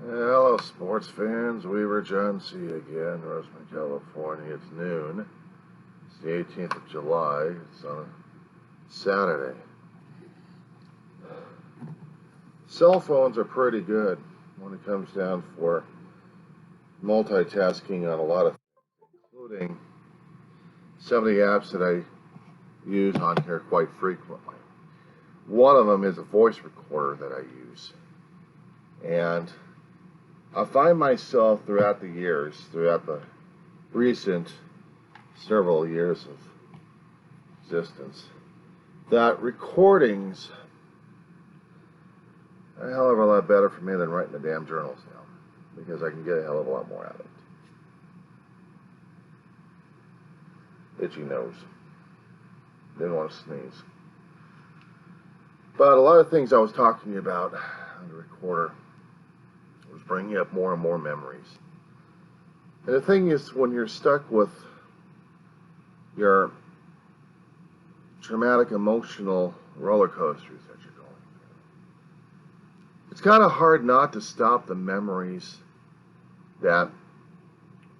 Hello, sports fans. Weaver John C. again, Roseman, California. It's noon. It's the 18th of July. It's on a Saturday. Cell phones are pretty good when it comes down for multitasking on a lot of things, including some of the apps that I use on here quite frequently. One of them is a voice recorder that I use. And I find myself throughout the years, throughout the recent several years of existence, that recordings are a hell of a lot better for me than writing the damn journals now, because I can get a hell of a lot more out of it. Itchy nose. Didn't want to sneeze. But a lot of things I was talking to you about on the recorder was bringing up more and more memories. And the thing is, when you're stuck with your traumatic emotional roller coasters that you're going through, it's kind of hard not to stop the memories that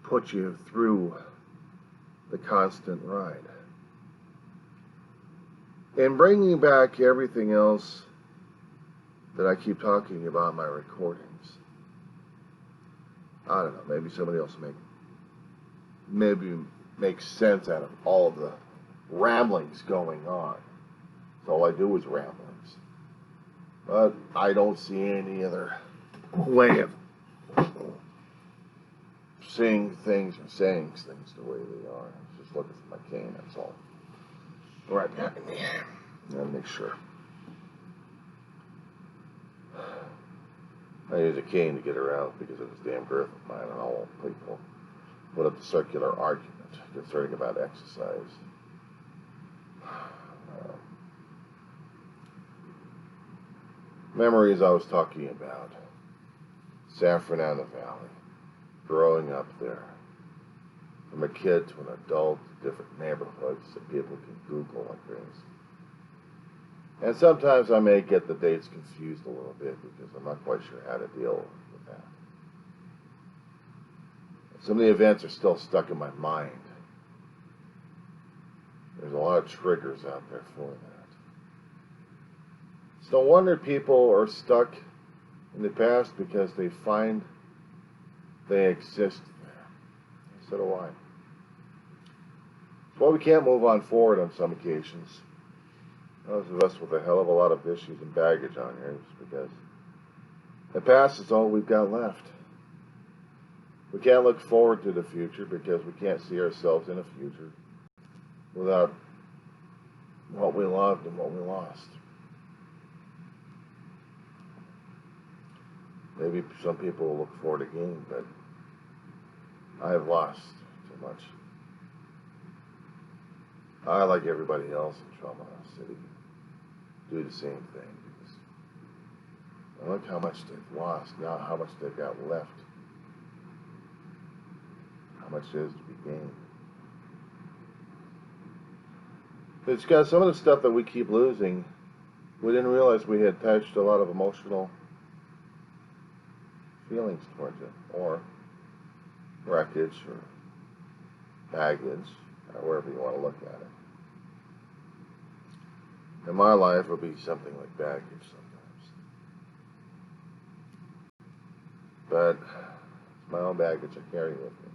put you through the constant ride. And bringing back everything else that I keep talking about in my recordings, I don't know, maybe somebody else make sense out of all of the ramblings going on. So all I do is ramblings. But I don't see any other way of seeing things or saying things the way they are. I was just looking for my cane, that's all. Right behind me. Gotta make sure. I use a cane to get around because of this damn girth of mine, and all people put up the circular argument concerning about exercise. Memories I was talking about. San Fernando Valley. Growing up there. From a kid to an adult, different neighborhoods that people can Google like crazy. And sometimes I may get the dates confused a little bit because I'm not quite sure how to deal with that. Some of the events are still stuck in my mind. There's a lot of triggers out there for that. It's no wonder people are stuck in the past because they find they exist there. So do I. Well, we can't move on forward on some occasions. Those of us with a hell of a lot of issues and baggage on here, just because the past is all we've got left. We can't look forward to the future because we can't see ourselves in a future without what we loved and what we lost. Maybe some people will look forward again, but I have lost too much. I, like everybody else in Trauma City, do the same thing. Because I look how much they've lost, now how much they've got left. How much there is to be gained. It's got some of the stuff that we keep losing, we didn't realize we had attached a lot of emotional feelings towards it, or wreckage, or baggage, or wherever you want to look at it. In my life, it would be something like baggage sometimes. But it's my own baggage I carry with me.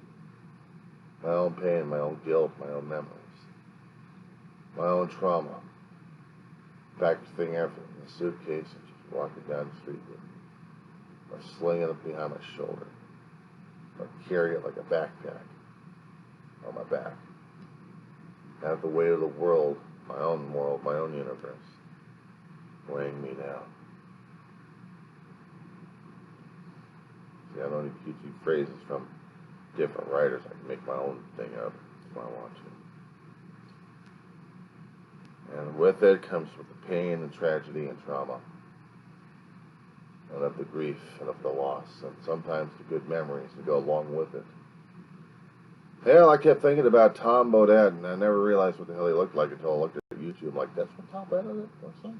My own pain, my own guilt, my own memories. My own trauma. Packaging everything in a suitcase and just walking down the street with it. Or slinging it behind my shoulder. Or carry it like a backpack on my back. Have the weight of the world, my own universe, weighing me down. See, I don't need to keep phrases from different writers. I can make my own thing up if I want to. And with it comes with the pain and tragedy and trauma. And of the grief and of the loss. And sometimes the good memories that go along with it. Hell, I kept thinking about Tom Bodett, and I never realized what the hell he looked like until I looked at YouTube. I'm like, that's what Tom Bodett looks like?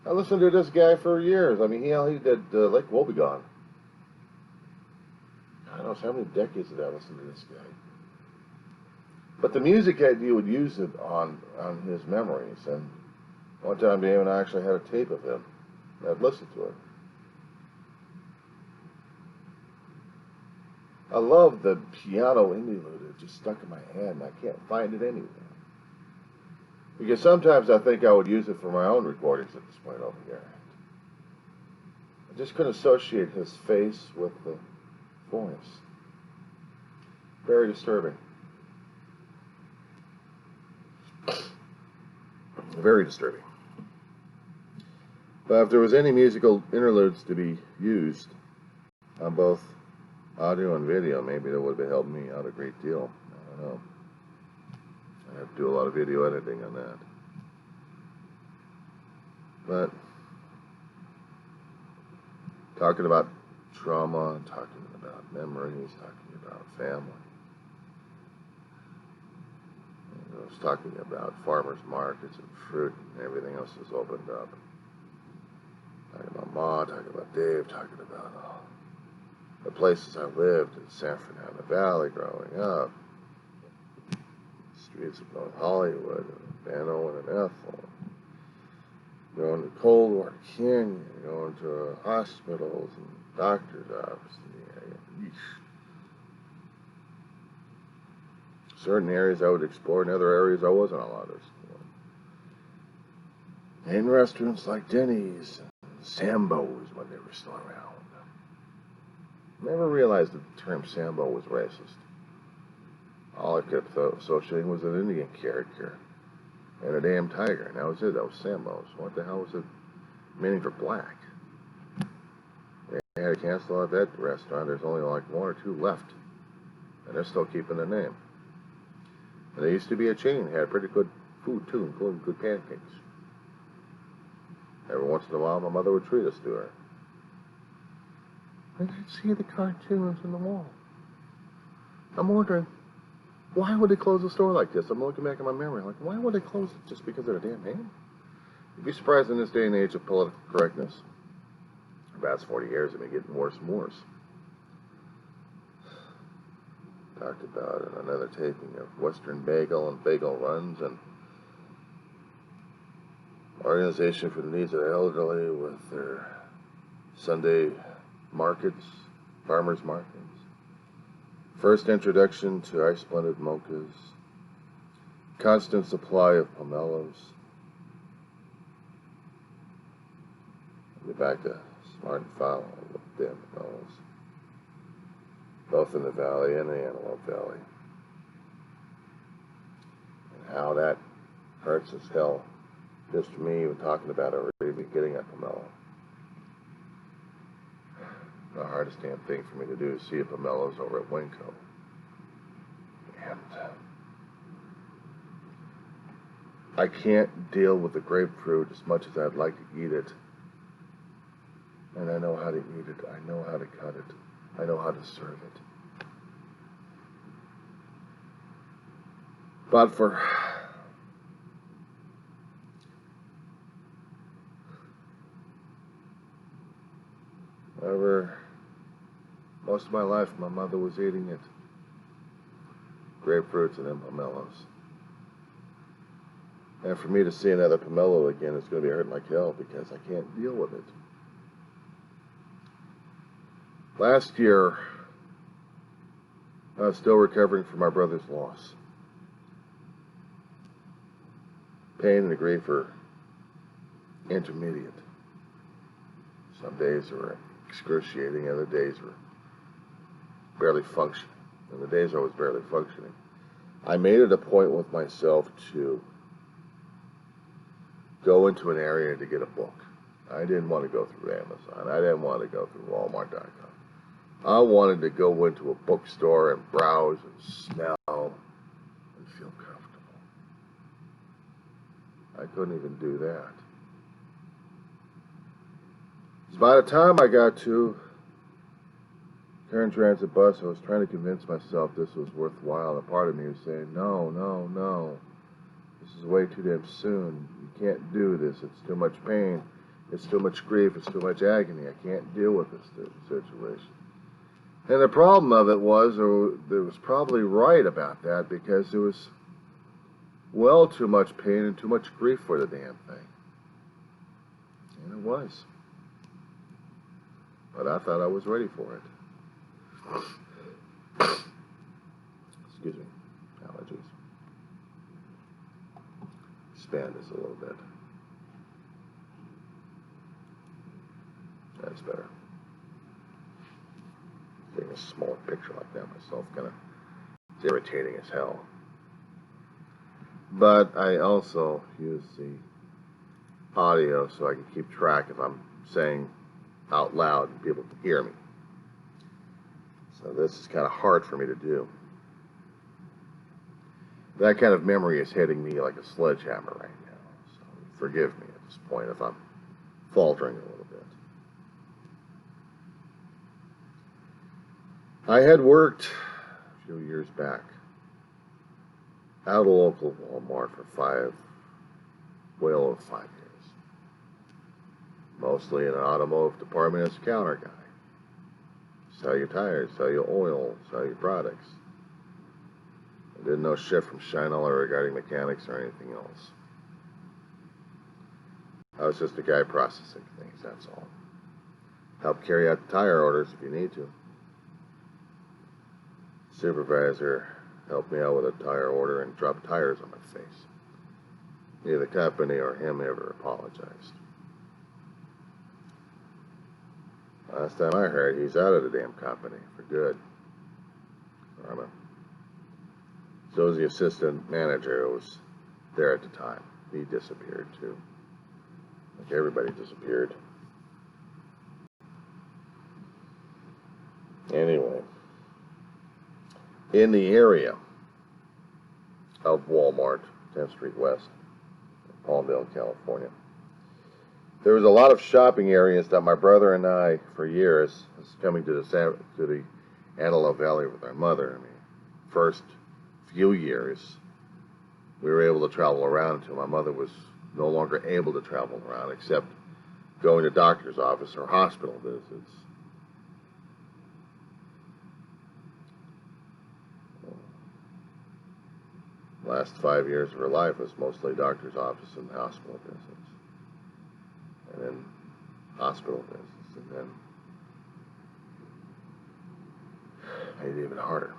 I listened to this guy for years. I mean, he did Lake Wobegon. God knows how many decades did I listen to this guy. But the music he would use it on his memories. And one time Dave and I actually had a tape of him. I'd listened to it. I love the piano interlude. It just stuck in my head, and I can't find it anywhere. Because sometimes I think I would use it for my own recordings at this point over here. I just couldn't associate his face with the voice. Very disturbing. Very disturbing. But if there was any musical interludes to be used on both audio and video, maybe that would have helped me out a great deal. I don't know. I have to do a lot of video editing on that. But talking about trauma, talking about memories, talking about family. I was talking about farmers markets and fruit and everything else is opened up. Talking about Ma, talking about Dave, talking about all the places I lived in San Fernando Valley growing up. Streets of North Hollywood, and Van Owen and Ethel. Going to Coldwater Canyon, going to hospitals and doctors' offices in the area. Yeesh. Certain areas I would explore, and other areas I wasn't allowed to explore. In restaurants like Denny's and Sambo's when they were still around. Never realized that the term Sambo was racist. All I kept associating was an Indian character and a damn tiger, and that was it. That was Sambo's. What the hell was it meaning for black? They had to cancel out that restaurant. There's only like one or two left, and they're still keeping the name. And there used to be a chain that had pretty good food too, including good pancakes. Every once in a while, my mother would treat us to her. I could see the cartoons in the wall. I'm wondering, why would they close a store like this? I'm looking back at my memory, like, why would they close it just because of a damn name? You'd be surprised in this day and age of political correctness. The past 40 years, it's been getting worse and worse. Talked about in another taping of Western Bagel and Bagel Runs and Organization for the Needs of the Elderly with their Sunday markets, farmers markets. First introduction to ice blended mochas. Constant supply of pomelos. Get back to Smart and Foul with damn pomelos. Both in the valley and the Antelope Valley. And how that hurts as hell. Just for me even talking about it or even getting a pomelo. The hardest damn thing for me to do is see a pomelos over at Winco. And I can't deal with the grapefruit as much as I'd like to eat it. And I know how to eat it. I know how to cut it. I know how to serve it. But for over most of my life, my mother was eating it. Grapefruits and then pomelos. And for me to see another pomelo again, it's going to be hurting like hell because I can't deal with it. Last year, I was still recovering from my brother's loss. Pain and grief are intermediate. Some days were excruciating, other days were barely functioning. And the days I was barely functioning, I made it a point with myself to go into an area to get a book. I didn't want to go through Amazon. I didn't want to go through Walmart.com. I wanted to go into a bookstore and browse and smell and feel comfortable. I couldn't even do that. So by the time I got to Karen Transit bus, I was trying to convince myself this was worthwhile. And a part of me was saying, no, no, no. This is way too damn soon. You can't do this. It's too much pain. It's too much grief. It's too much agony. I can't deal with this situation. And the problem of it was, or it was probably right about that, because there was well too much pain and too much grief for the damn thing. And it was. But I thought I was ready for it. Excuse me. Allergies. Expand this a little bit. That's better. Taking a smaller picture like that myself, it's irritating as hell. But I also use the audio so I can keep track if I'm saying out loud and people can hear me. So this is kind of hard for me to do. That kind of memory is hitting me like a sledgehammer right now. So forgive me at this point if I'm faltering a little bit. I had worked a few years back out of a local Walmart for well over 5 years. Mostly in an automotive department as a counter guy. Sell your tires, sell your oil, sell your products. I didn't know shit from Shinola regarding mechanics or anything else. I was just a guy processing things, that's all. Help carry out the tire orders if you need to. Supervisor helped me out with a tire order and dropped tires on my face. Neither the company or him ever apologized. Last time I heard, he's out of the damn company for good. Karma. So was the assistant manager who was there at the time. He disappeared too. Like everybody disappeared. Anyway, in the area of Walmart, 10th Street West, Palmdale, California, there was a lot of shopping areas that my brother and I, for years, was coming to the Antelope Valley with our mother. I mean, first few years, we were able to travel around until my mother was no longer able to travel around except going to doctor's office or hospital visits. Last 5 years of her life was mostly doctor's office and hospital visits. And then hospital visits, and then made it even harder.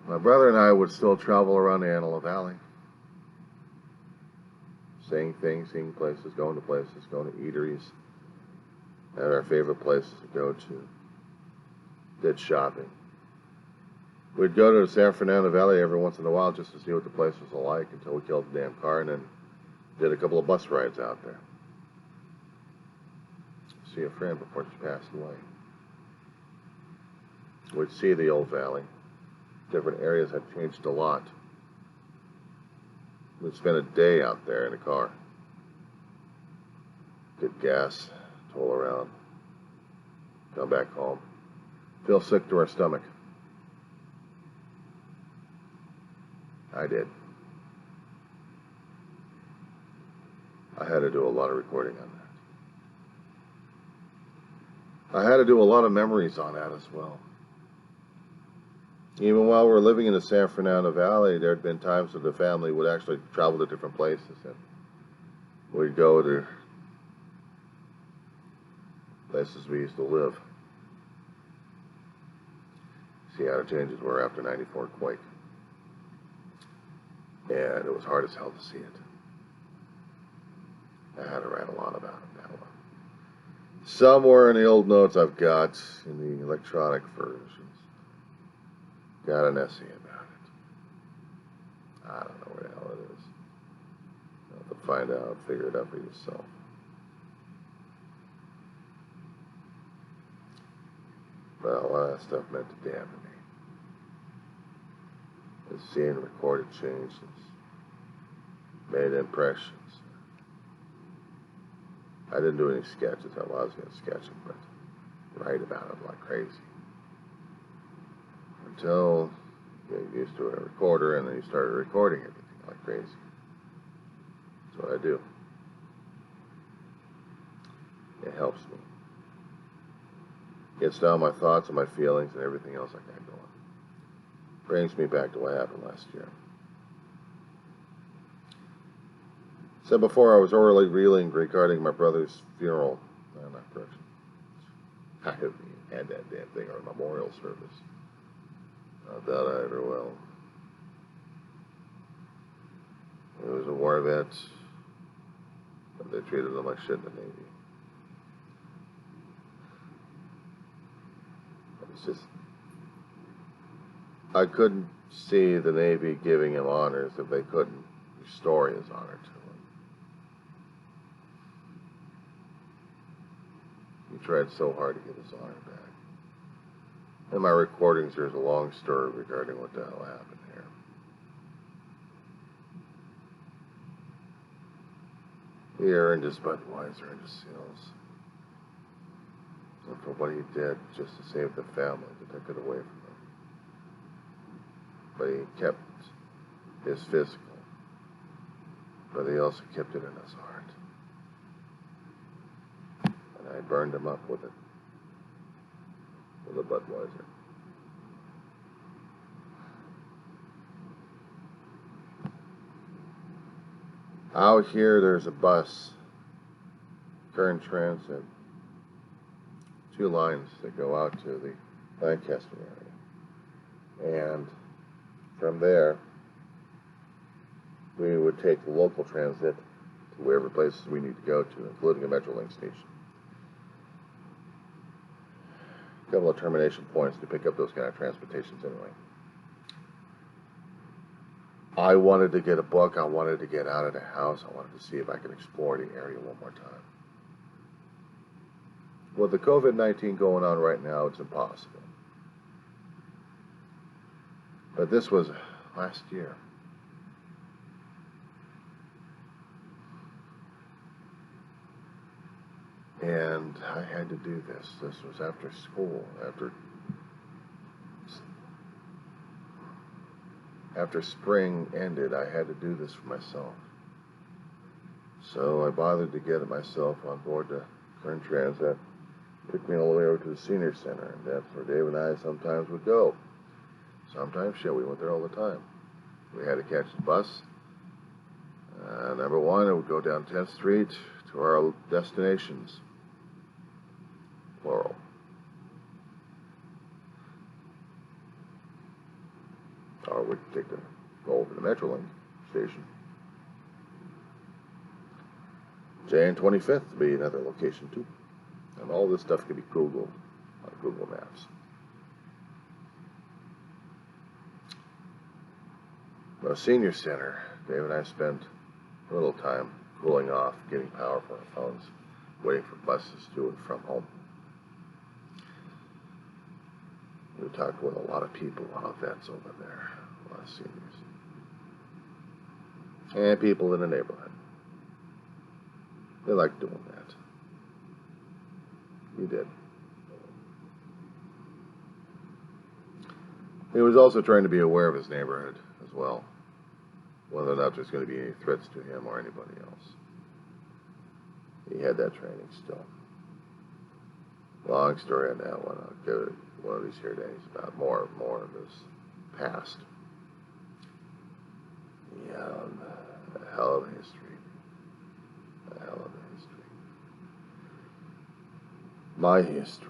My brother and I would still travel around the Antelope Valley, seeing things, seeing places, going to places, going to eateries, had our favorite places to go to, did shopping. We'd go to the San Fernando Valley every once in a while just to see what the place was like until we killed the damn car and then did a couple of bus rides out there. See a friend before she passed away. We'd see the old valley. Different areas had changed a lot. We'd spend a day out there in a car. Get gas, toll around, come back home. Feel sick to our stomach. I did. I had to do a lot of recording on that. I had to do a lot of memories on that as well. Even while we were living in the San Fernando Valley, there had been times that the family would actually travel to different places, and we'd go to places we used to live. See how the changes were after '94 quake. And it was hard as hell to see it. I had to write a lot about it, that one. Somewhere in the old notes I've got, in the electronic versions, got an essay about it. I don't know where the hell it is. You'll have to find out, figure it out for yourself. But a lot of that stuff meant the damn to me. And seeing recorded changes made impressions. I didn't do any sketches. I was going to sketch it, but write about it like crazy. Until you get used to a recorder and then you started recording everything like crazy. That's what I do. It helps me. Gets down my thoughts and my feelings and everything else I got going. Brings me back to what happened last year. Said before I was orally reeling regarding my brother's funeral. No, not correction. I haven't even had that damn thing or a memorial service. Not that I ever will. He was a war vet, but they treated him like shit in the Navy. It's just, I couldn't see the Navy giving him honors if they couldn't restore his honor to him. He tried so hard to get his honor back. In my recordings, there's a long story regarding what the hell happened here. He earned his Budweiser and his seals. And for what he did just to save the family that took it away from him. But he kept his physical. But he also kept it in his heart. And I burned him up with it. With a Budweiser. Out here, there's a bus, current transit, 2 lines that go out to the Lancaster area. And from there, we would take the local transit to wherever places we need to go to, including a Metrolink station. A couple of termination points to pick up those kind of transportations anyway. I wanted to get a book. I wanted to get out of the house. I wanted to see if I could explore the area one more time. With the COVID-19 going on right now, it's impossible. But this was last year. And I had to do this. This was after school, after spring ended. I had to do this for myself. So I bothered to get myself on board the current transit. Took me all the way over to the senior center, and that's where Dave and I sometimes would go. Sometimes, shit, we went there all the time. We had to catch the bus. Number 1, it would go down 10th Street to our destinations. Plural. Or we'd go over to the Metrolink station. J and 25th would be another location too. And all this stuff can be Googled on Google Maps. Our senior center, Dave and I spent a little time cooling off, getting power for our phones, waiting for buses to and from home. We talked with a lot of people, a lot of vets over there, a lot of seniors. And people in the neighborhood. They like doing that. He did. He was also trying to be aware of his neighborhood as well, whether or not there's going to be any threats to him or anybody else. He had that training still. Long story on that one. I'll give it one of these here days about more of his past. Yeah, a hell of a history. A hell of a history. My history.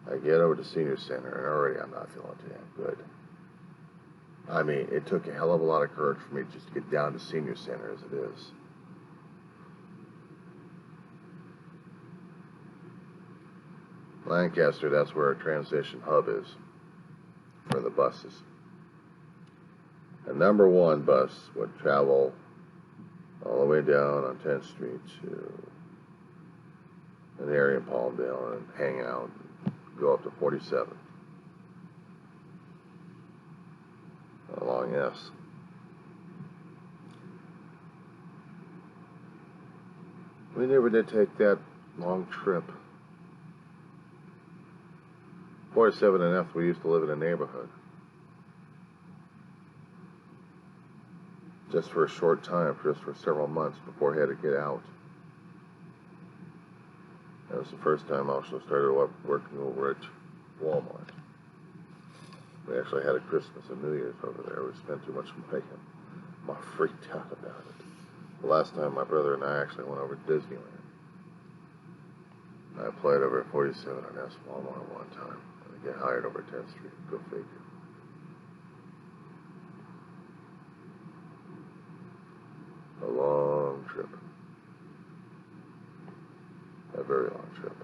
I get over to Senior Center, and already I'm not feeling too damn good. I mean, it took a hell of a lot of courage for me just to get down to Senior Center as it is. Lancaster, that's where our transition hub is for the buses. The number 1 bus would travel all the way down on 10th Street to an area in Palmdale and hang out and go up to 47th along S. We never did take that long trip. 47 and F, we used to live in a neighborhood. Just for a short time, just for several months before he had to get out. That was the first time I also started working over at Walmart. We actually had a Christmas and New Year's over there. We spent too much money. I'm freaked out about it. The last time my brother and I actually went over to Disneyland. I applied over at 47 and asked Walmart one time. And I get hired over at 10th Street. Go figure. A long trip. A very long trip.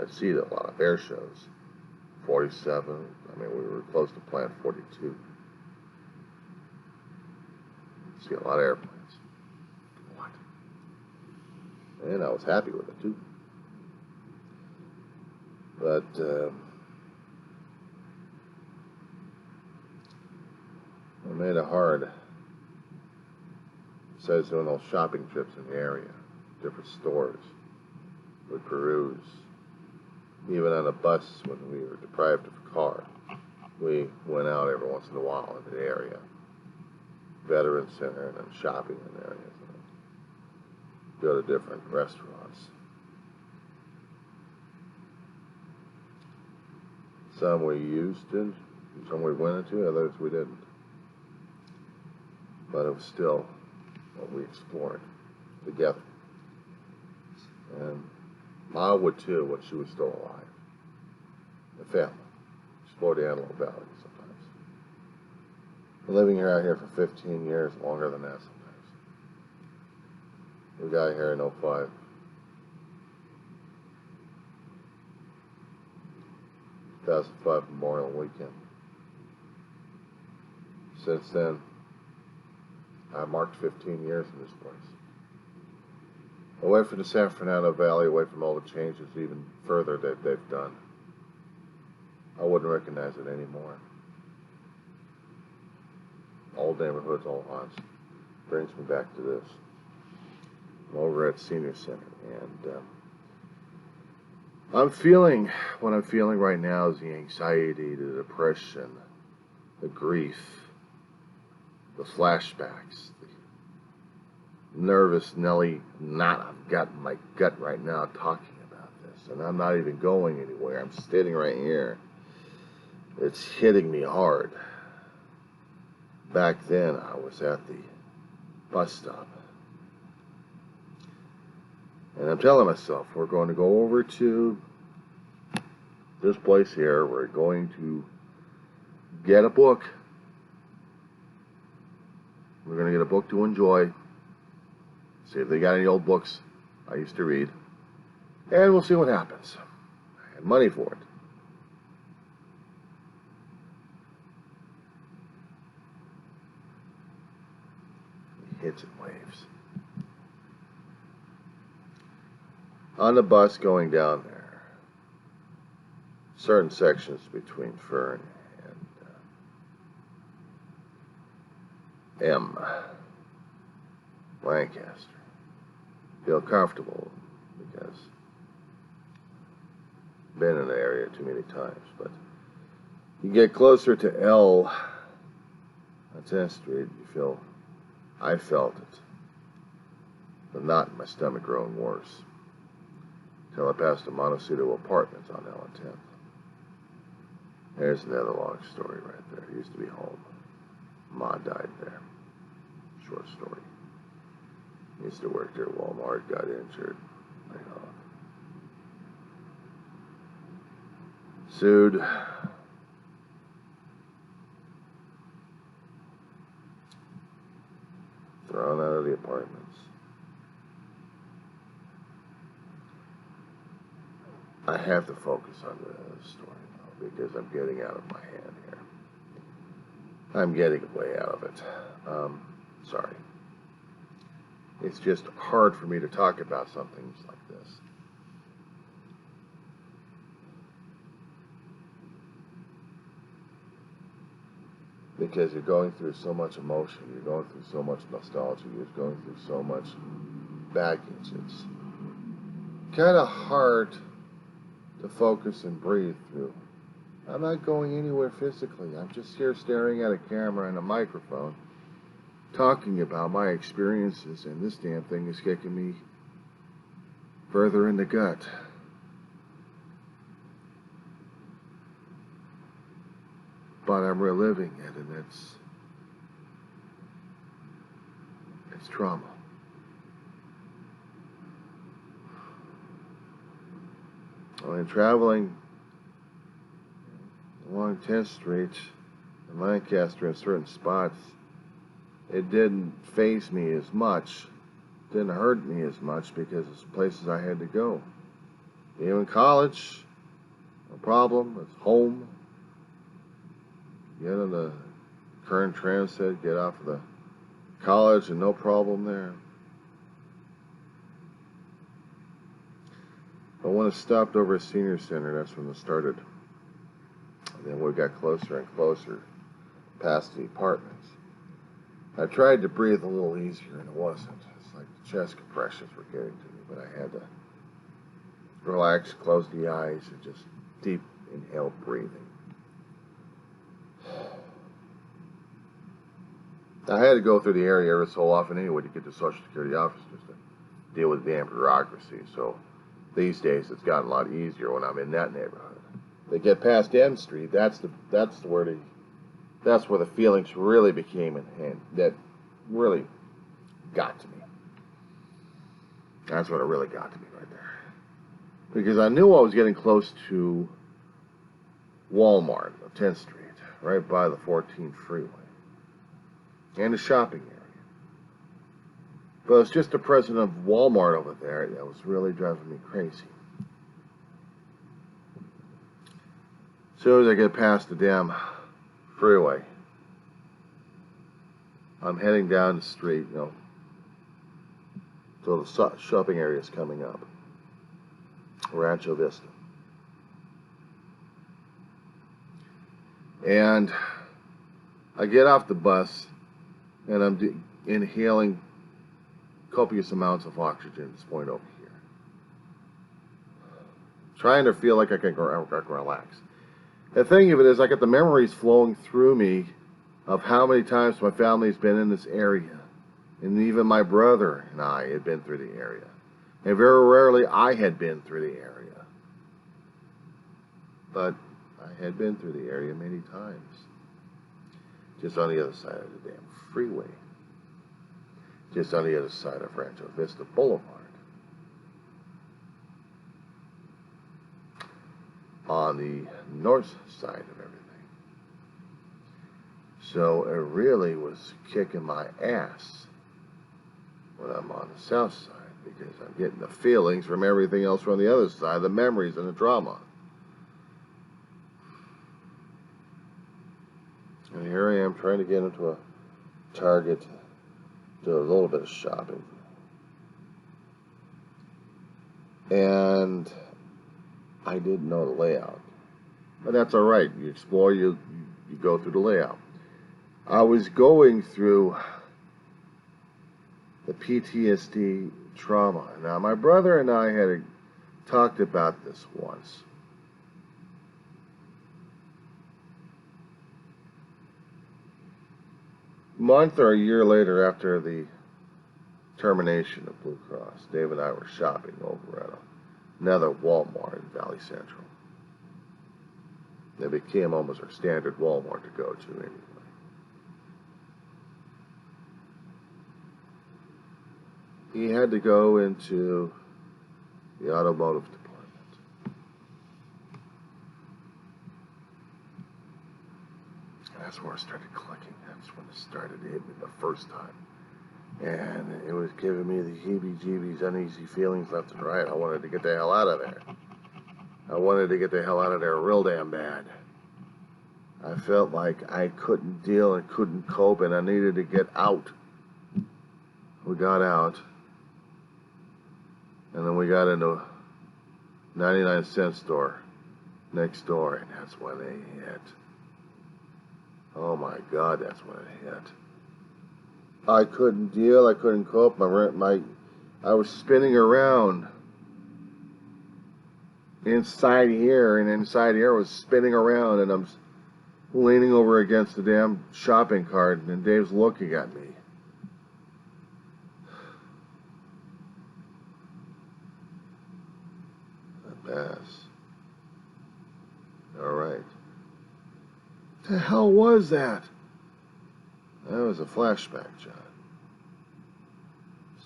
I'd see a lot of air shows. 47. I mean, we were close to Plant 42. See a lot of airplanes. What? And I was happy with it too. But I made it hard. Besides doing those shopping trips in the area, different stores, would peruse. Even on a bus when we were deprived of a car, we went out every once in a while in the area. Veterans Center and then shopping in areas. And go to different restaurants. Some we used in, some we went into, others we didn't. But it was still what we explored together. And Ma would too when she was still alive. The family. Explored the Antelope Valley sometimes. Been living here out here for 15 years, longer than that sometimes. We got here in 05. Memorial Weekend. Since then, I marked 15 years in this place. Away from the San Fernando Valley, away from all the changes even further that they've done. I wouldn't recognize it anymore. Old neighborhoods, old haunts. Brings me back to this. I'm over at Senior Center, and I'm feeling, what I'm feeling right now is the anxiety, the depression, the grief, the flashbacks, the nervous Nelly knot I've got in my gut right now talking about this. And I'm not even going anywhere. I'm sitting right here. It's hitting me hard. Back then, I was at the bus stop. And I'm telling myself, we're going to go over to this place here. We're going to get a book. We're going to get a book to enjoy. See if they got any old books I used to read. And we'll see what happens. I had money for it. It hits in waves. On the bus going down there, certain sections between Fern and M, Lancaster, feel comfortable because I've been in the area too many times. But you get closer to L on 10th Street, you feel, I felt it, the knot in my stomach growing worse. Till I passed the Montecito Apartments on L and 10th. There's another long story right there. It used to be home. Ma died there. Short story. Used to work there at Walmart, got injured, laid off. Sued. Thrown out of the apartments. I have to focus on the story now because I'm getting out of my hand here. I'm getting way out of it. Sorry. It's just hard for me to talk about some things like this. Because you're going through so much emotion, you're going through so much nostalgia, you're going through so much baggage. It's kind of hard to focus and breathe through. I'm not going anywhere physically. I'm just here staring at a camera and a microphone, talking about my experiences, and this damn thing is kicking me further in the gut. But I'm reliving it, and it's trauma. When traveling along 10th Street in Lancaster in certain spots, it didn't faze me as much, didn't hurt me as much, because it's places I had to go. Even college, no problem, it's home. Get on the current transit, get off of the college, and no problem there. But when it stopped over a senior center, that's when it started. And then we got closer and closer past the apartments. I tried to breathe a little easier, and it wasn't. It's like the chest compressions were getting to me, but I had to relax, close the eyes, and just deep inhale breathing. I had to go through the area every so often anyway to get to Social Security office just to deal with the damn bureaucracy. So these days it's gotten a lot easier when I'm in that neighborhood. They get past M Street, that's where the feelings really became in hand. That really got to me. That's what it really got to me right there. Because I knew I was getting close to Walmart of 10th Street, right by the 14 freeway, and the shopping area. But it's just the president of Walmart over there that was really driving me crazy. As soon as I get past the damn freeway, I'm heading down the street, so the shopping area is coming up. Rancho Vista. And I get off the bus, and I'm inhaling copious amounts of oxygen at this point over here. Trying to feel like I can relax. The thing of it is, I get the memories flowing through me of how many times my family's been in this area. And even my brother and I had been through the area. And very rarely I had been through the area. But I had been through the area many times. Just on the other side of the damn freeway. Just on the other side of Rancho Vista Boulevard. On the north side of everything. So it really was kicking my ass when I'm on the south side, because I'm getting the feelings from everything else from the other side, the memories and the trauma. And here I am trying to get into a Target, do a little bit of shopping. And I didn't know the layout. But that's all right. You explore, you go through the layout. I was going through the PTSD trauma. Now, my brother and I had talked about this once. A month or a year later, after the termination of Blue Cross, Dave and I were shopping over at another Walmart in Valley Central. It became almost our standard Walmart to go to anyway. He had to go into the automotive department. And that's where it started clicking. That's when it started hitting me the first time. And it was giving me the heebie-jeebies, uneasy feelings left and right. I wanted to get the hell out of there. I wanted to get the hell out of there real damn bad. I felt like I couldn't deal and couldn't cope, and I needed to get out. We got out. And then we got into a 99-cent store next door, and that's when it hit. Oh my God, that's when it hit. I couldn't deal, I couldn't cope. I was spinning around inside here, and inside here was spinning around, and I'm leaning over against the damn shopping cart, and Dave's looking at me. Yes. All right. The hell was that? That was a flashback, John.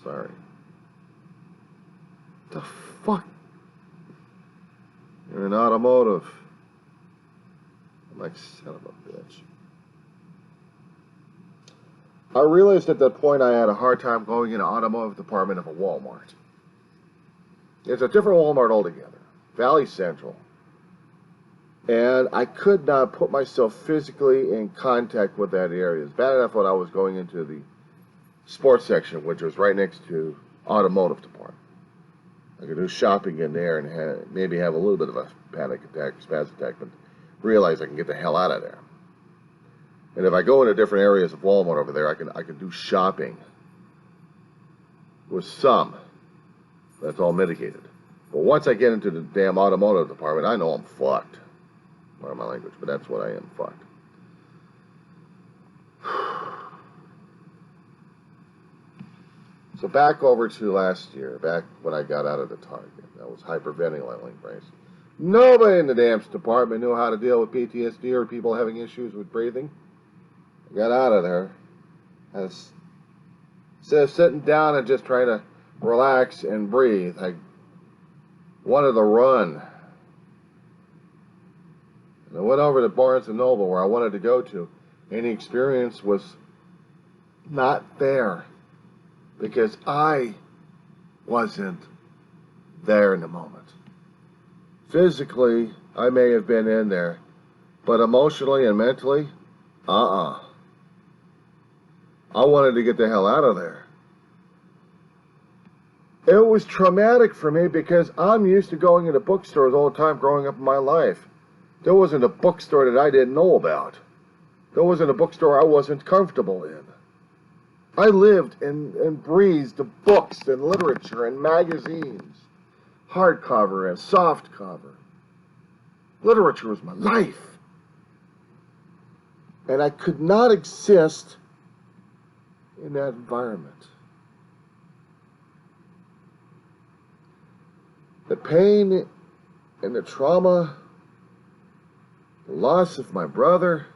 Sorry. The fuck? You're in automotive. I'm like, son of a bitch. I realized at that point I had a hard time going in the automotive department of a Walmart. It's a different Walmart altogether. Valley Central. And I could not put myself physically in contact with that area. It's bad enough when I was going into the sports section, which was right next to automotive department. I could do shopping in there and maybe have a little bit of a panic attack, spaz attack, but realize I can get the hell out of there. And if I go into different areas of Walmart over there, I can do shopping with some. That's all mitigated. But once I get into the damn automotive department, I know I'm fucked. Pardon my language, but that's what I am, fucked. So back over to last year, back when I got out of the Target. I was hyperventilating, brace. Nobody in the damn department knew how to deal with PTSD or people having issues with breathing. I got out of there. Instead of sitting down and just trying to relax and breathe, I wanted to run. And I went over to Barnes & Noble where I wanted to go to, and the experience was not there because I wasn't there in the moment. Physically, I may have been in there, but emotionally and mentally, I wanted to get the hell out of there. It was traumatic for me because I'm used to going into bookstores all the time growing up in my life. There wasn't a bookstore that I didn't know about. There wasn't a bookstore I wasn't comfortable in. I lived and breathed the books and literature and magazines, hardcover and softcover. Literature was my life. And I could not exist in that environment. The pain and the trauma, the loss of my brother,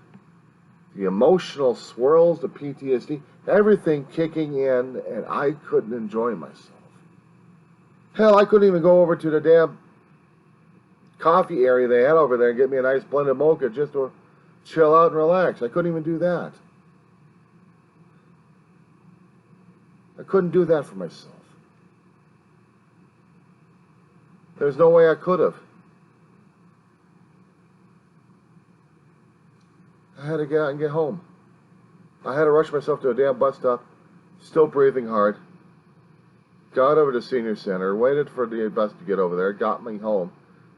the emotional swirls, the PTSD, everything kicking in, and I couldn't enjoy myself. Hell, I couldn't even go over to the damn coffee area they had over there and get me a nice blended mocha just to chill out and relax. I couldn't even do that. I couldn't do that for myself. There's no way I could have. I had to get out and get home. I had to rush myself to a damn bus stop, still breathing hard. Got over to the senior center, waited for the bus to get over there, got me home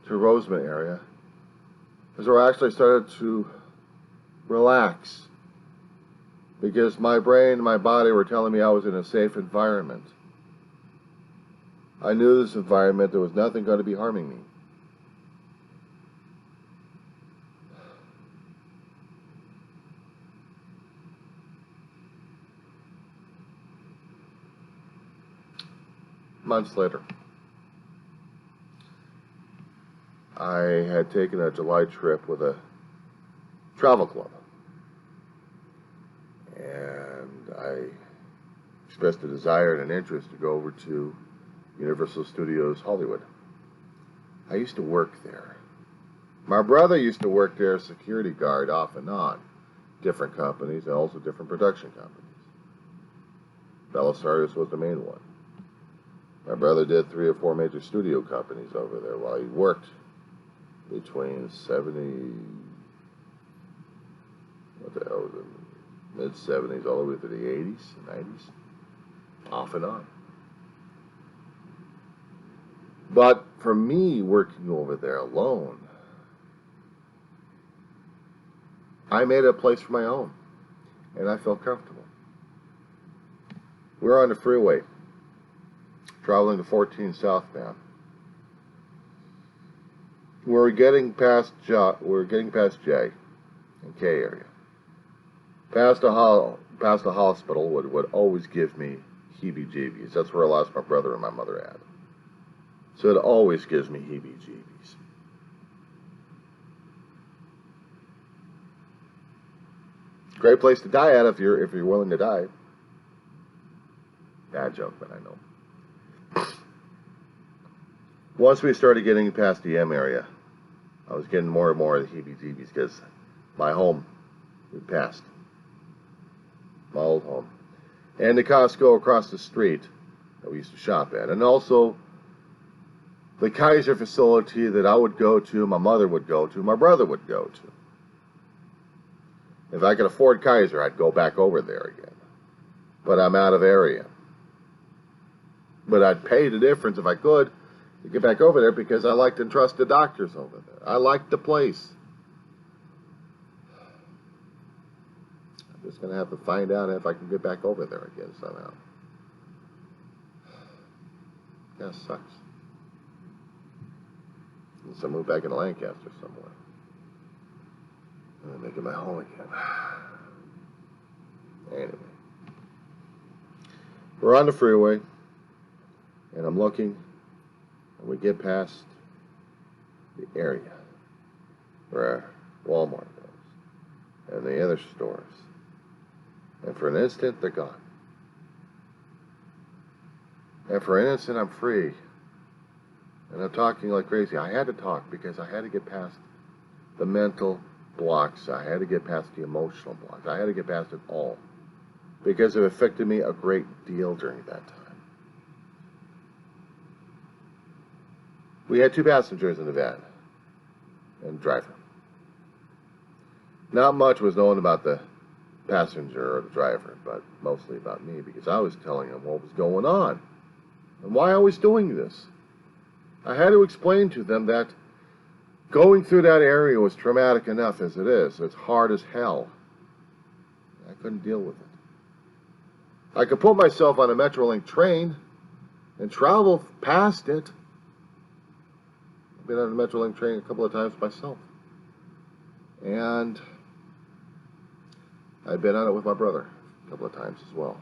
to Roseman area. That's where I actually started to relax. Because my brain and my body were telling me I was in a safe environment. I knew this environment, there was nothing going to be harming me. Months later, I had taken a July trip with a travel club. And I expressed a desire and an interest to go over to Universal Studios Hollywood. I used to work there. My brother used to work there as security guard off and on. Different companies and also different production companies. Bella Stardust was the main one. My brother did 3 or 4 major studio companies over there while he worked between 70, what the hell was it, mid-70s all the way through the 80s, 90s, off and on. But for me, working over there alone, I made a place for my own, and I felt comfortable. We were on the freeway, traveling to 14 southbound. We were getting past J and K area. Past the hospital would always give me heebie-jeebies. That's where I lost my brother and my mother at. So it always gives me heebie-jeebies. Great place to die at if you're willing to die. Bad joke, but I know. Once we started getting past the M area, I was getting more and more of the heebie-jeebies because my home we passed. My old home. And the Costco across the street that we used to shop at. And also the Kaiser facility that I would go to, my mother would go to, my brother would go to. If I could afford Kaiser, I'd go back over there again. But I'm out of area. But I'd pay the difference if I could to get back over there because I liked and trust the doctors over there. I liked the place. I'm just going to have to find out if I can get back over there again somehow. That sucks. So I move back into Lancaster somewhere. And make it my home again. Anyway. We're on the freeway. And I'm looking. And we get past the area where Walmart goes. And the other stores. And for an instant, they're gone. And for an instant, I'm free. And I'm talking like crazy. I had to talk because I had to get past the mental blocks. I had to get past the emotional blocks. I had to get past it all. Because it affected me a great deal during that time. We had 2 passengers in the van and driver. Not much was known about the passenger or the driver, but mostly about me because I was telling them what was going on and why I was doing this. I had to explain to them that going through that area was traumatic enough as it is. It's hard as hell. I couldn't deal with it. I could put myself on a Metrolink train and travel past it. I've been on a Metrolink train a couple of times myself. And I've been on it with my brother a couple of times as well.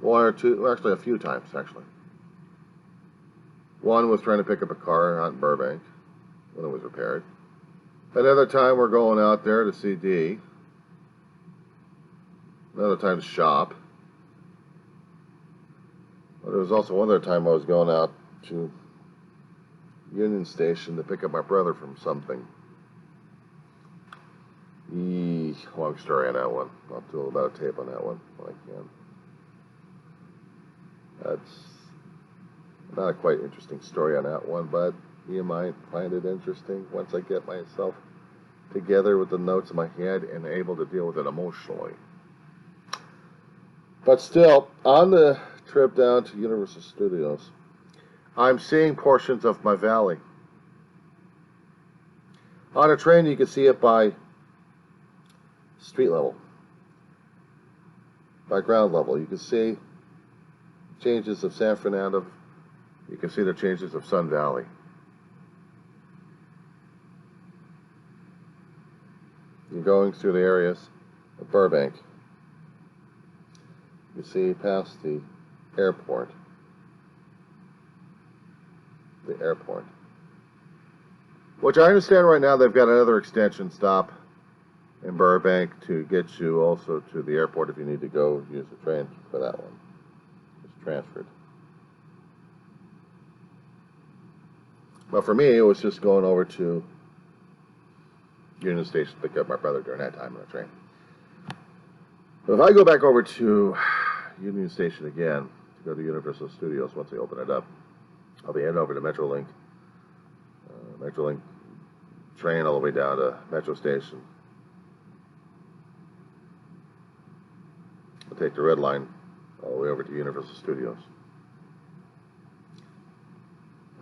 One or two, actually a few times, actually. One was trying to pick up a car out in Burbank when it was repaired. Another time we're going out there to see Dee. Another time to shop. But there was also one other time I was going out to Union Station to pick up my brother from something. Long story on that one. I'll do about a tape on that one when I can. That's not a quite interesting story on that one, but you might find it interesting once I get myself together with the notes in my head and able to deal with it emotionally. But still, on the trip down to Universal Studios, I'm seeing portions of my valley. On a train, you can see it by street level, by ground level. You can see changes of San Fernando. You can see the changes of Sun Valley. You're going through the areas of Burbank. You see past the airport. The airport. Which I understand right now they've got another extension stop in Burbank to get you also to the airport if you need to go use the train for that one. It's transferred. But for me, it was just going over to Union Station to pick up my brother during that time on the train. But if I go back over to Union Station again to go to Universal Studios once they open it up, I'll be heading over to Metrolink. Metrolink train all the way down to Metro Station. I'll take the red line all the way over to Universal Studios.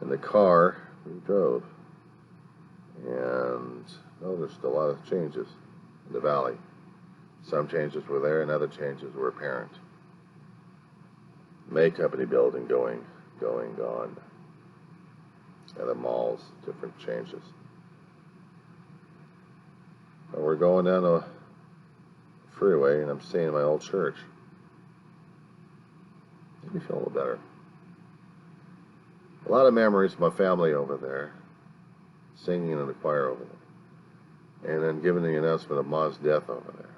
In the car, we drove. And noticed a lot of changes in the valley. Some changes were there and other changes were apparent. May Company building going, gone. Other malls, different changes. And we're going down a freeway and I'm seeing my old church. Made me feel a little better. A lot of memories of my family over there, singing in the choir over there, and then giving the announcement of Ma's death over there.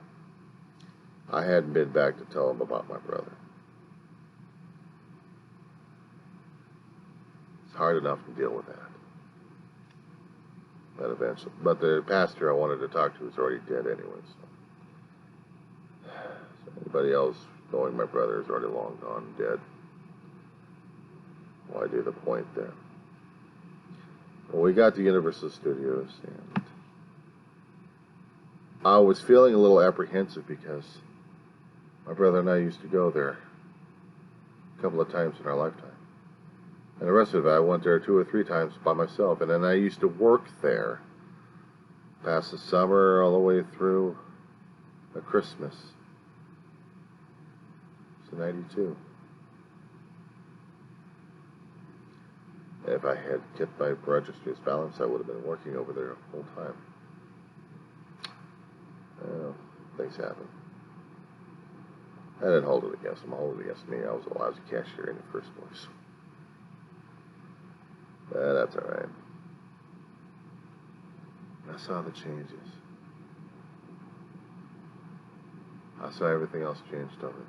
I hadn't been back to tell him about my brother. It's hard enough to deal with that. But eventually, but the pastor I wanted to talk to was already dead anyway. So anybody else knowing my brother is already long gone, dead. Why do the point there? Well, we got to Universal Studios, and I was feeling a little apprehensive because my brother and I used to go there a couple of times in our lifetime. And the rest of it, I went there 2 or 3 times by myself. And then I used to work there past the summer all the way through Christmas. It's 92. If I had kept my registries balanced, I would have been working over there the whole time. Well, things happen. I didn't hold it against them. I hold it against me. I was a lousy cashier in the first place. But that's all right. I saw the changes. I saw everything else changed over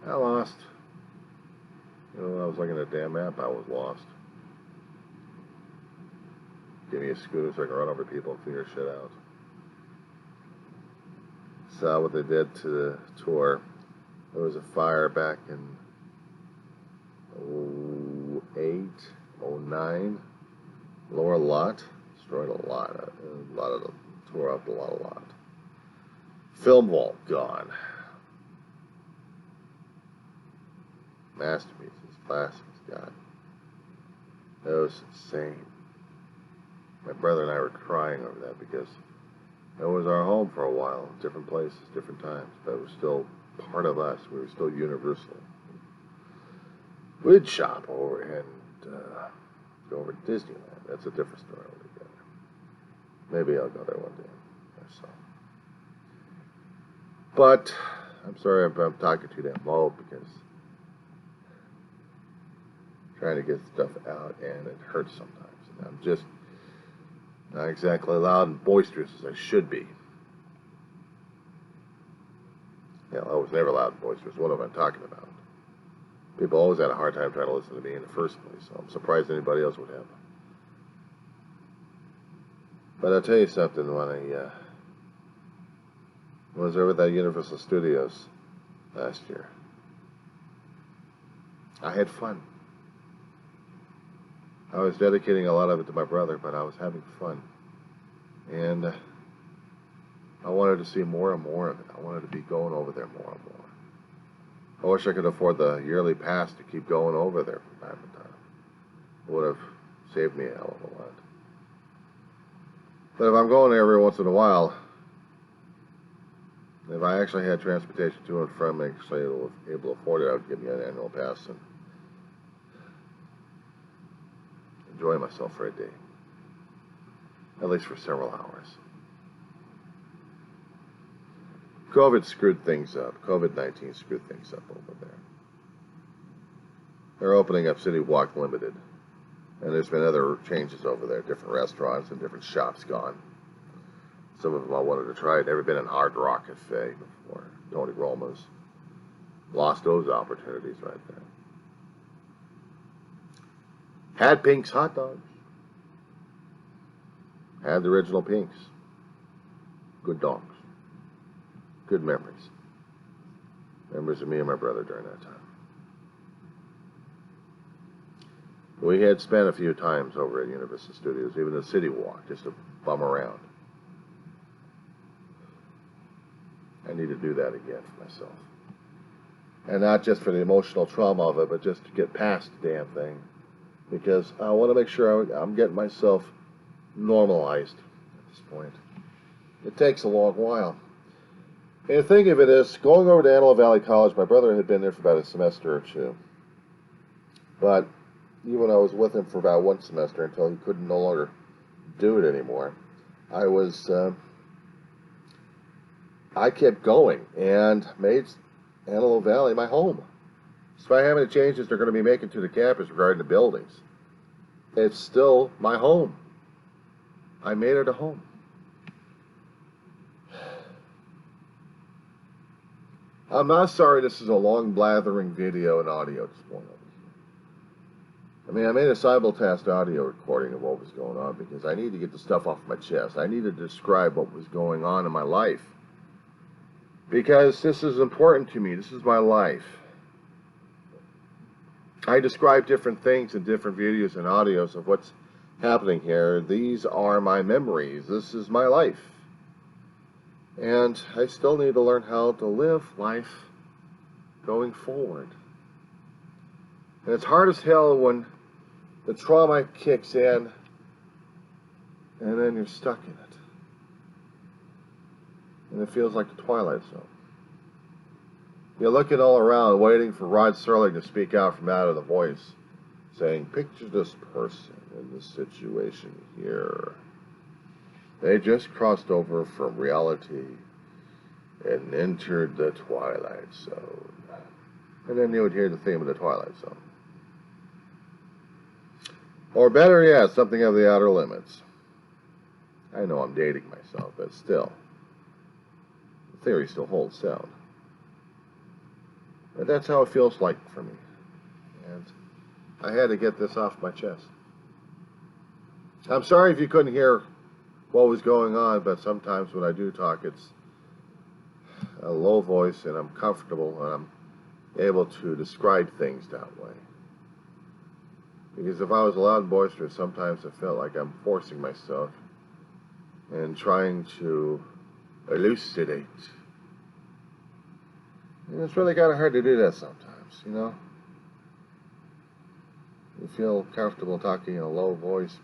there. I lost. You know, I was looking at a damn map. I was lost. Give me a scooter so I can run over people and figure shit out. Saw what they did to the tour. There was a fire back in 08, 09. Lower lot. Destroyed a lot of the, tore up a lot. Film vault gone. Masterpieces, classics, God. That was insane. My brother and I were crying over that because it was our home for a while, different places, different times, but it was still part of us. We were still universal. We'd shop over and go over to Disneyland. That's a different story altogether. Maybe I'll go there one day myself. But I'm sorry if I'm talking too damn low because I'm trying to get stuff out and it hurts sometimes. And I'm just not exactly loud and boisterous as I should be. Yeah, I was never loud and boisterous. What am I talking about? People always had a hard time trying to listen to me in the first place, so I'm surprised anybody else would have. But I'll tell you something, when I was over at that Universal Studios last year, I had fun. I was dedicating a lot of it to my brother, but I was having fun. And I wanted to see more and more of it. I wanted to be going over there more and more. I wish I could afford the yearly pass to keep going over there from time to time. It would have saved me a hell of a lot. But if I'm going there every once in a while, if I actually had transportation to and from, actually able to afford it, I would give me an annual pass and enjoy myself for a day. At least for several hours. COVID screwed things up. COVID-19 screwed things up over there. They're opening up City Walk Limited. And there's been other changes over there, different restaurants and different shops gone. Some of them I wanted to try. I'd never been in Hard Rock Cafe before. Tony Roma's. Lost those opportunities right there. Had Pink's hot dogs. Had the original Pink's. Good dogs. Good memories. Memories of me and my brother during that time. We had spent a few times over at Universal Studios, even the City Walk, just to bum around. I need to do that again for myself. And not just for the emotional trauma of it, but just to get past the damn thing. Because I want to make sure I'm getting myself normalized at this point. It takes a long while. And the thing of it is, going over to Antelope Valley College, my brother had been there for about a semester or two. But even I was with him for about one semester until he couldn't no longer do it anymore. I kept going and made Antelope Valley my home. despite how many changes they're going to be making to the campus regarding the buildings, it's still my home. I made it a home. I'm not sorry this is a long blathering video and audio at this point. I mean, I made a simulcast audio recording of what was going on because I need to get the stuff off my chest. I need to describe what was going on in my life. Because this is important to me. This is my life. I describe different things in different videos and audios of what's happening here. These are my memories. This is my life. And I still need to learn how to live life going forward. And it's hard as hell when the trauma kicks in and then you're stuck in it. And it feels like the Twilight Zone. You're looking all around, waiting for Rod Serling to speak out from out of the voice, saying, picture this person in this situation here. They just crossed over from reality and entered the Twilight Zone. And then you would hear the theme of the Twilight Zone. Or better yet, something of the Outer Limits. I know I'm dating myself, but still, the theory still holds sound. But that's how it feels like for me. And I had to get this off my chest. I'm sorry if you couldn't hear what was going on, but sometimes when I do talk, it's a low voice and I'm comfortable and I'm able to describe things that way. Because if I was loud and boisterous, sometimes I felt like I'm forcing myself and trying to elucidate. And it's really kind of hard to do that sometimes, you know? You feel comfortable talking in a low voice.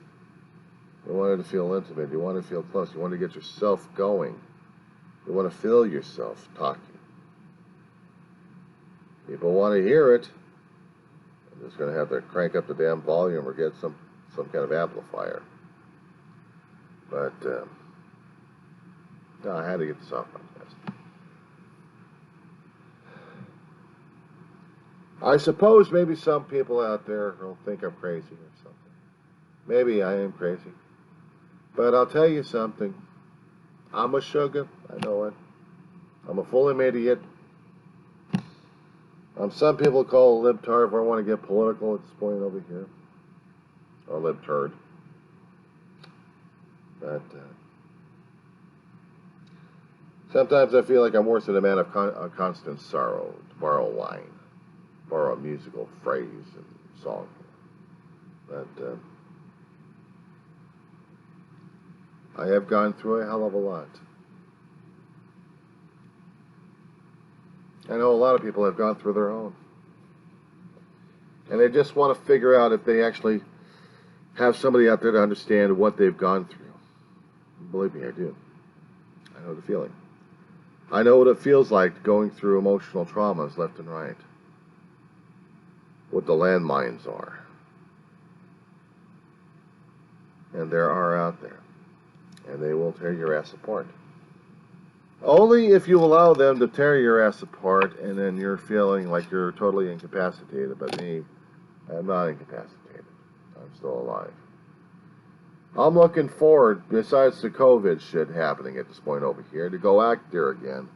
You want it to feel intimate. You want to feel close. You want to get yourself going. You want to feel yourself talking. People want to hear it. They're just going to have to crank up the damn volume or get some kind of amplifier. But, no, I had to get this off my chest. I suppose maybe some people out there will think I'm crazy or something. Maybe I am crazy. But I'll tell you something. I'm a sugar. I know it. I'm a full idiot. Some people call a libtard if I want to get political at this point over here. Or libturd. But sometimes I feel like I'm worse than a man of constant sorrow, to borrow a line, borrow a musical phrase and song. But I have gone through a hell of a lot. I know a lot of people have gone through their own. And they just want to figure out if they actually have somebody out there to understand what they've gone through. Believe me, I do. I know the feeling. I know what it feels like going through emotional traumas left and right. What the landmines are. And there are out there. And they will tear your ass apart. Only if you allow them to tear your ass apart and then you're feeling like you're totally incapacitated. But me, I'm not incapacitated. I'm still alive. I'm looking forward, besides the COVID shit happening at this point over here, to go act there again.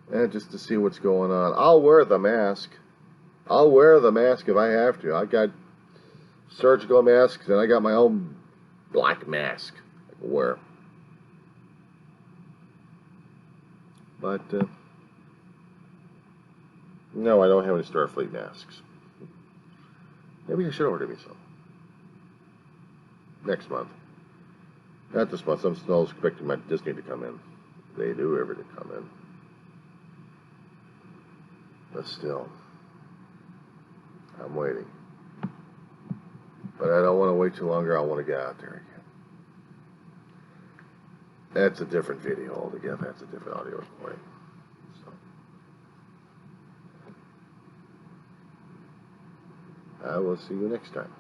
And just to see what's going on. I'll wear the mask. I'll wear the mask if I have to. I got surgical masks and I got my own black mask I can wear. But, no, I don't have any Starfleet masks. Maybe I should order me some. Next month. Not this month. I'm still expecting my Disney to come in. They do ever to come in. But still, I'm waiting. But I don't want to wait too longer. I want to get out there again. That's a different video altogether. That's a different audio recording. So, I will see you next time.